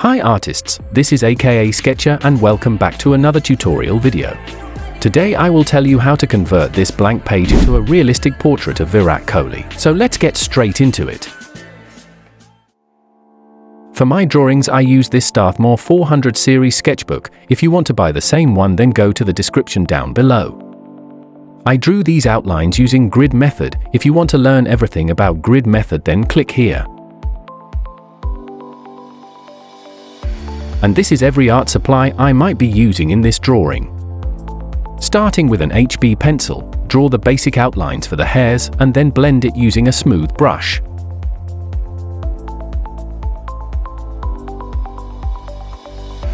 Hi artists, this is aka Sketcher and welcome back to another tutorial video. Today I will tell you how to convert this blank page into a realistic portrait of Virat Kohli, so let's get straight into it. For my drawings I use this Starthmore 400 series sketchbook. If you want to buy the same one, then go to the description down below. I drew these outlines using grid method. If you want to learn everything about grid method, then click here. And this is every art supply I might be using in this drawing. Starting with an HB pencil, draw the basic outlines for the hairs and then blend it using a smooth brush.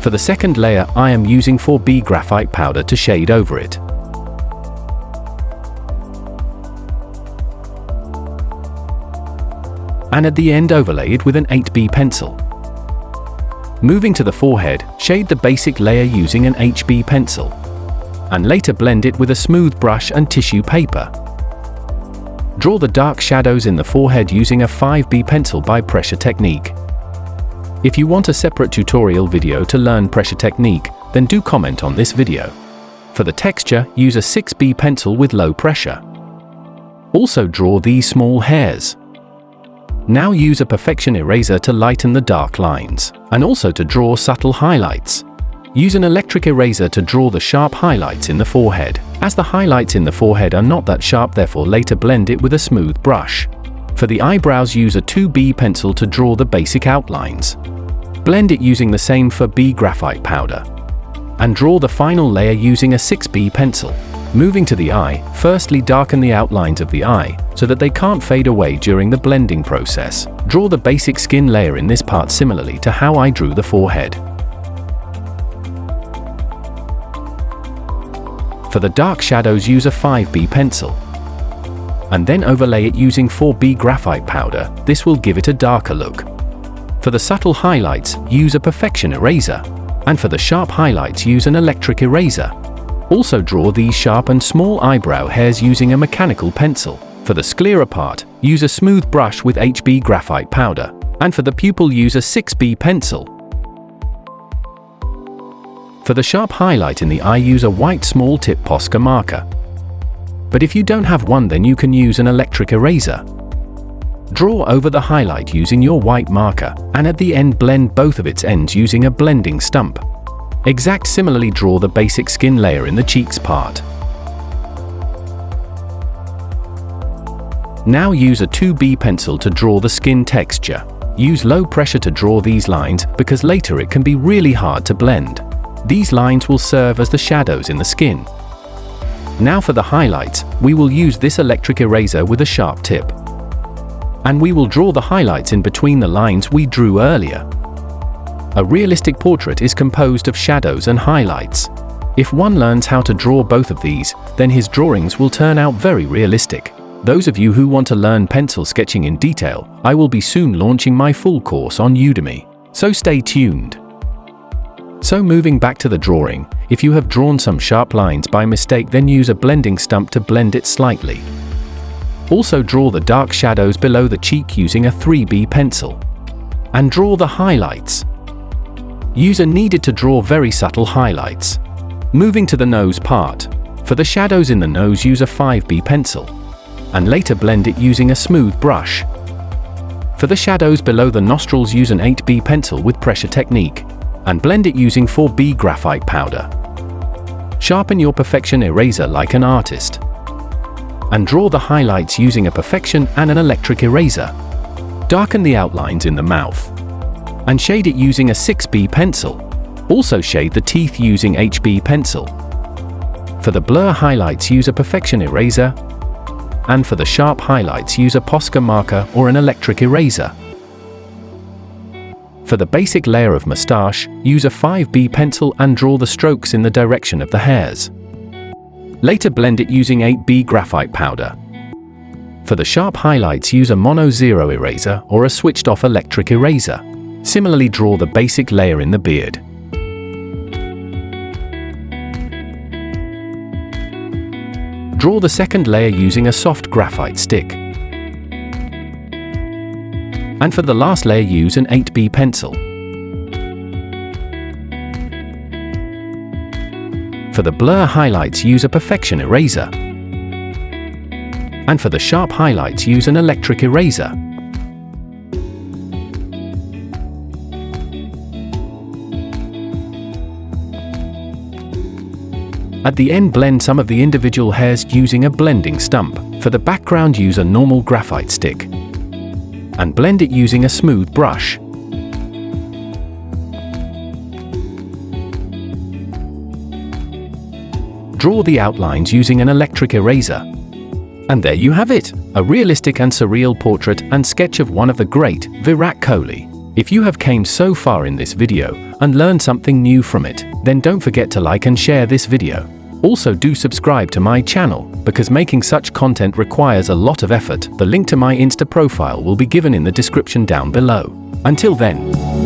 For the second layer, I am using 4B graphite powder to shade over it. And at the end, overlay it with an 8B pencil. Moving to the forehead, shade the basic layer using an HB pencil. And later blend it with a smooth brush and tissue paper. Draw the dark shadows in the forehead using a 5B pencil by pressure technique. If you want a separate tutorial video to learn pressure technique, then do comment on this video. For the texture, use a 6B pencil with low pressure. Also draw these small hairs. Now use a perfection eraser to lighten the dark lines, and also to draw subtle highlights. Use an electric eraser to draw the sharp highlights in the forehead, as the highlights in the forehead are not that sharp, therefore later blend it with a smooth brush. For the eyebrows, use a 2B pencil to draw the basic outlines. Blend it using the same 4B graphite powder. And draw the final layer using a 6B pencil. Moving to the eye, firstly darken the outlines of the eye, so that they can't fade away during the blending process. Draw the basic skin layer in this part similarly to how I drew the forehead. For the dark shadows, use a 5B pencil. And then overlay it using 4B graphite powder. This will give it a darker look. For the subtle highlights, use a perfection eraser. And for the sharp highlights, use an electric eraser. Also draw these sharp and small eyebrow hairs using a mechanical pencil. For the sclera part, use a smooth brush with HB graphite powder. And for the pupil, use a 6B pencil. For the sharp highlight in the eye, use a white small tip Posca marker. But if you don't have one, then you can use an electric eraser. Draw over the highlight using your white marker, and at the end blend both of its ends using a blending stump. Similarly draw the basic skin layer in the cheeks part. Now use a 2B pencil to draw the skin texture. Use low pressure to draw these lines, because later it can be really hard to blend. These lines will serve as the shadows in the skin. Now for the highlights, we will use this electric eraser with a sharp tip. And we will draw the highlights in between the lines we drew earlier. A realistic portrait is composed of shadows and highlights. If one learns how to draw both of these, then his drawings will turn out very realistic. Those of you who want to learn pencil sketching in detail, I will be soon launching my full course on Udemy, so stay tuned. So moving back to the drawing, if you have drawn some sharp lines by mistake, then use a blending stump to blend it slightly. Also draw the dark shadows below the cheek using a 3B pencil. And draw the highlights. Use a kneaded to draw very subtle highlights. Moving to the nose part. For the shadows in the nose, use a 5B pencil. And later blend it using a smooth brush. For the shadows below the nostrils, use an 8B pencil with pressure technique. And blend it using 4B graphite powder. Sharpen your perfection eraser like an artist. And draw the highlights using a perfection and an electric eraser. Darken the outlines in the mouth. And shade it using a 6B pencil. Also shade the teeth using HB pencil. For the blur highlights, use a perfection eraser. And for the sharp highlights, use a Posca marker or an electric eraser. For the basic layer of moustache, use a 5B pencil and draw the strokes in the direction of the hairs. Later blend it using 8B graphite powder. For the sharp highlights, use a mono 0 eraser or a switched off electric eraser. Similarly draw the basic layer in the beard. Draw the second layer using a soft graphite stick. And for the last layer, use an 8B pencil. For the blur highlights, use a perfection eraser. And for the sharp highlights, use an electric eraser. At the end, blend some of the individual hairs using a blending stump. For the background, use a normal graphite stick. And blend it using a smooth brush. Draw the outlines using an electric eraser. And there you have it, a realistic and surreal portrait and sketch of one of the great, Virat Kohli. If you have came so far in this video and learned something new from it, then don't forget to like and share this video. Also do subscribe to my channel, because making such content requires a lot of effort. The link to my Insta profile will be given in the description down below. Until then.